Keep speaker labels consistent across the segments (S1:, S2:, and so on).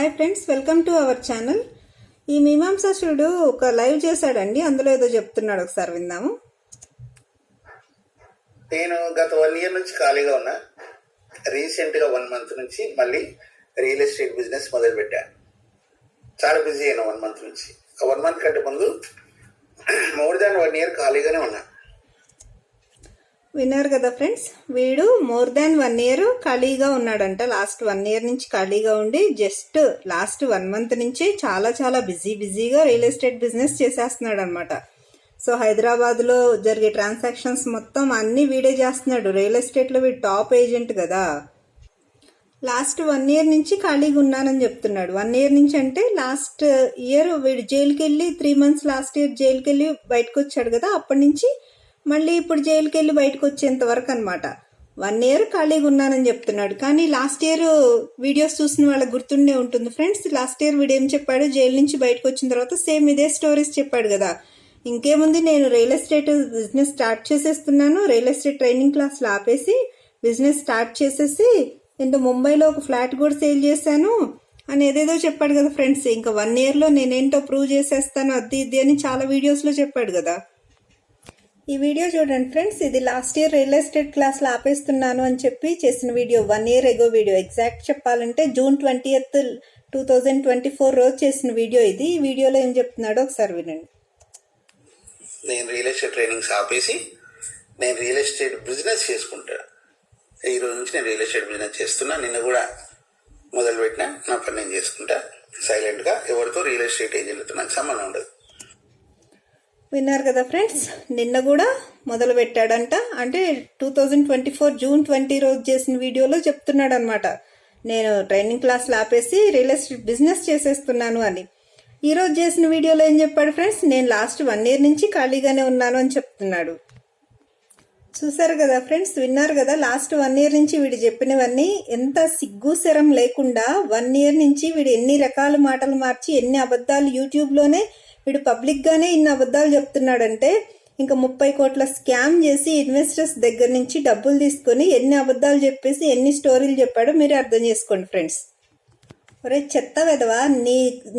S1: Hi friends, welcome to our channel. ఈ మీమాంసాసురుడు ఒక live చేశాడండి. అందులో ఏదో చెప్తున్నాడు, ఒకసారి విందాము.
S2: నేను గత 1 year నుంచి ఖాళీగా ఉన్నా. రీసెంట్ గా 1 month నుంచి మళ్ళీ రియల్ ఎస్టేట్ బిజినెస్ మొదలు పెట్టా. చాలా బిజీ అయినా 1 month నుంచి. 1 month కంటే ముందు మోర్ దాన్ 1 year ఖాళీగానే ఉన్నా.
S1: విన్నారు కదా ఫ్రెండ్స్, వీడు మోర్ దాన్ 1 year ఖాళీగా ఉన్నాడంట. లాస్ట్ 1 year నుంచి ఖాళీగా ఉండి జస్ట్ లాస్ట్ 1 month నుంచి చాలా బిజీగా రియల్ ఎస్టేట్ బిజినెస్ చేసేస్తున్నాడు అనమాట. సో హైదరాబాద్ లో జరిగే ట్రాన్సాక్షన్స్ మొత్తం అన్ని వీడే చేస్తున్నాడు. రియల్ ఎస్టేట్ లో వీడు టాప్ ఏజెంట్ కదా. లాస్ట్ 1 year నుంచి ఖాళీగా ఉన్నానని చెప్తున్నాడు. 1 year నుంచి అంటే లాస్ట్ ఇయర్ వీడు జైలుకి వెళ్ళి 3 months లాస్ట్ ఇయర్ జైలుకి వెళ్ళి బయటకు వచ్చాడు కదా. అప్పటి నుంచి మళ్ళీ ఇప్పుడు జైలుకి వెళ్ళి బయటకు వచ్చేంత వరకు అనమాట 1 year ఖాళీగా ఉన్నానని చెప్తున్నాడు. కానీ లాస్ట్ ఇయర్ వీడియోస్ చూసిన వాళ్ళకి గుర్తుండే ఉంటుంది ఫ్రెండ్స్. లాస్ట్ ఇయర్ వీడు ఏం చెప్పాడు, జైలు నుంచి బయటకు వచ్చిన తర్వాత సేమ్ ఇదే స్టోరీస్ చెప్పాడు కదా. ఇంకేముంది, నేను రియల్ ఎస్టేట్ బిజినెస్ స్టార్ట్ చేసేస్తున్నాను, రియల్ ఎస్టేట్ ట్రైనింగ్ క్లాస్లు ఆపేసి బిజినెస్ స్టార్ట్ చేసేసి ఇంకా ముంబైలో ఒక ఫ్లాట్ కూడా సేల్ చేశాను అని ఏదేదో చెప్పాడు కదా ఫ్రెండ్స్. ఇంకా 1 year లో నేనేంటో ప్రూవ్ చేసేస్తాను అది ఇది అని చాలా వీడియోస్ లో చెప్పాడు కదా. ఈ వీడియో చూడండి ఫ్రెండ్స్, ఇది లాస్ట్ ఇయర్ రియల్ ఎస్టేట్ క్లాస్లో ఆపేస్తున్నాను అని చెప్పి చేసిన video. 1 year ago video. Exact చెప్పాలంటే June 20th 2024 రోజు చేసిన వీడియో ఇది. ఈ వీడియోలో ఏం చెప్తున్నాడో ఒకసారి వినండి.
S2: నేను రియల్ ఎస్టేట్ ట్రైనింగ్స్ ఆపేసి నేను రియల్ ఎస్టేట్ బిజినెస్ చేసుకుంటా. ఈ రోజు నుంచి నేను రియల్ ఎస్టేట్ బిజినెస్ చేస్తున్నా. నిన్న కూడా మొదలు పెట్టినా. నా పని నేను చేసుకుంటా సైలెంట్ గా. ఎవరితో రియల్ ఎస్టేట్ ఏజెంట్తో నాకు సంబంధం ఉండదు.
S1: విన్నారు కదా ఫ్రెండ్స్, నిన్న కూడా మొదలు పెట్టాడంట. అంటే 2024 June 20 రోజు చేసిన వీడియోలో చెప్తున్నాడు అనమాట, నేను ట్రైనింగ్ క్లాస్లు ఆపేసి రియల్ ఎస్టేట్ బిజినెస్ చేసేస్తున్నాను అని. ఈ రోజు చేసిన వీడియోలో ఏం చెప్పాడు ఫ్రెండ్స్, నేను లాస్ట్ 1 year నుంచి ఖాళీగానే ఉన్నాను అని చెప్తున్నాడు. చూసారు కదా ఫ్రెండ్స్, విన్నారు కదా. లాస్ట్ 1 year నుంచి వీడు చెప్పినవన్నీ ఎంత సిగ్గు శరం లేకుండా 1 year నుంచి వీడు ఎన్ని రకాల మాటలు మార్చి ఎన్ని అబద్ధాలు యూట్యూబ్లోనే వీడు పబ్లిక్ గానే ఇన్ని అబద్ధాలు చెప్తున్నాడంటే ఇంకా 30 కోట్ల స్కామ్ చేసి ఇన్వెస్టర్స్ దగ్గర నుంచి డబ్బులు తీసుకొని ఎన్ని అబద్ధాలు చెప్పేసి ఎన్ని స్టోరీలు చెప్పాడో మీరు అర్థం చేసుకోండి ఫ్రెండ్స్. ఒరే చెత్త వెదవా,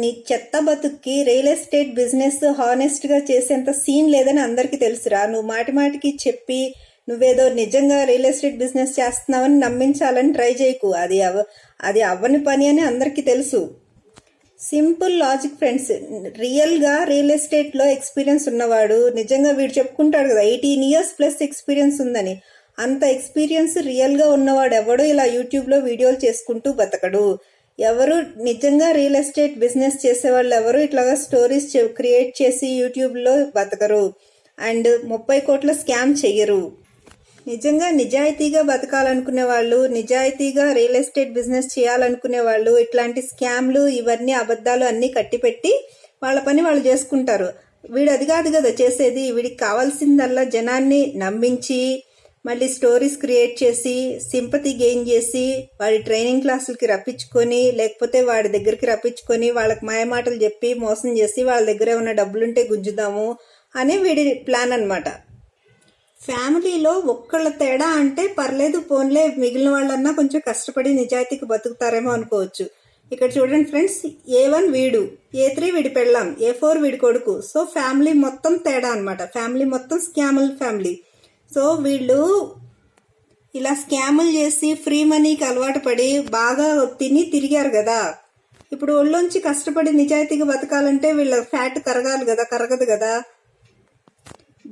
S1: నీ చెత్త బతుక్కి రియల్ ఎస్టేట్ బిజినెస్ హానెస్ట్ గా చేసేంత సీన్ లేదని అందరికీ తెలుసురా. నువ్వు మాటికి చెప్పి నువ్వేదో నిజంగా రియల్ ఎస్టేట్ బిజినెస్ చేస్తున్నావని నమ్మించాలని ట్రై చేయకు. అది అవ్వని పని అని అందరికీ తెలుసు. Simple logic friends. రియల్ గా రియల్ ఎస్టేట్ లో ఎక్స్పీరియన్స్ ఉన్నవాడు, నిజంగా వీడు చెప్పుకుంటాడు కదా 18 years ప్లస్ ఎక్స్పీరియన్స్ ఉందని. అంత ఎక్స్పీరియన్స్ రియల్ గా ఉన్నవాడు ఎవడు ఇలా యూట్యూబ్ లో వీడియోలు చేసుకుంటూ బతకడు. ఎవరు నిజంగా రియల్ ఎస్టేట్ బిజినెస్ చేసేవాళ్ళు ఎవరు ఇట్లాగా స్టోరీస్ క్రియేట్ చేసి యూట్యూబ్ లో బతకరు అండ్ 30 కోట్ల స్కామ్ చెయ్యరు. నిజంగా నిజాయితీగా బతకాలనుకునే వాళ్ళు, నిజాయితీగా రియల్ ఎస్టేట్ బిజినెస్ చేయాలనుకునే వాళ్ళు ఇట్లాంటి స్కామ్లు ఇవన్నీ అబద్ధాలు అన్ని కట్టిపెట్టి వాళ్ళ పని వాళ్ళు చేసుకుంటారు. వీడు అది కాదు కదా చేసేది. వీడికి కావాల్సిందల్లా జనాన్ని నమ్మించి మళ్ళీ స్టోరీస్ క్రియేట్ చేసి సింపతి గెయిన్ చేసి వాడి ట్రైనింగ్ క్లాసులకి రప్పించుకొని లేకపోతే వాడి దగ్గరికి రప్పించుకొని వాళ్ళకి మాయమాటలు చెప్పి మోసం చేసి వాళ్ళ దగ్గర ఉన్న డబ్బులుంటే గుంజుదాము అని వీడి ప్లాన్ అనమాట. ఫ్యామిలీలో ఒక్కళ్ళ తేడా అంటే పర్లేదు, పోన్లే మిగిలిన వాళ్ళన్నా కొంచెం కష్టపడి నిజాయితీకి బతుకుతారేమో అనుకోవచ్చు. ఇక్కడ చూడండి ఫ్రెండ్స్, A1 వీడు, A3 వీడి పెళ్ళాం, A4 వీడి కొడుకు. సో ఫ్యామిలీ మొత్తం తేడా అనమాట. ఫ్యామిలీ మొత్తం స్కాముల ఫ్యామిలీ. సో వీళ్ళు ఇలా స్కాములు చేసి ఫ్రీ మనీకి అలవాటు పడి బాగా తిరిగారు కదా. ఇప్పుడు ఒళ్ళొంచి కష్టపడి నిజాయితీగా బతకాలంటే వీళ్ళ ఫ్యాట్ కరగాలి కదా, కరగదు కదా.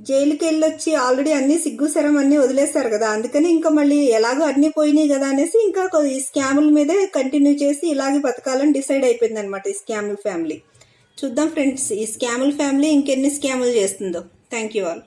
S1: జైలుకి వెళ్ళొచ్చి ఆల్రెడీ అన్ని సిగ్గు శరం అన్ని వదిలేశారు కదా. అందుకని ఇంకా మళ్ళీ ఎలాగో అన్ని పోయినాయి కదా అనేసి ఇంకా ఈ స్కాముల మీదే కంటిన్యూ చేసి ఇలాగే బతకాలని డిసైడ్ అయిపోయింది అనమాట ఈ స్కాముల ఫ్యామిలీ. చూద్దాం ఫ్రెండ్స్, ఈ స్కాముల ఫ్యామిలీ ఇంకెన్ని స్కాములు చేస్తుందో. Thank you all.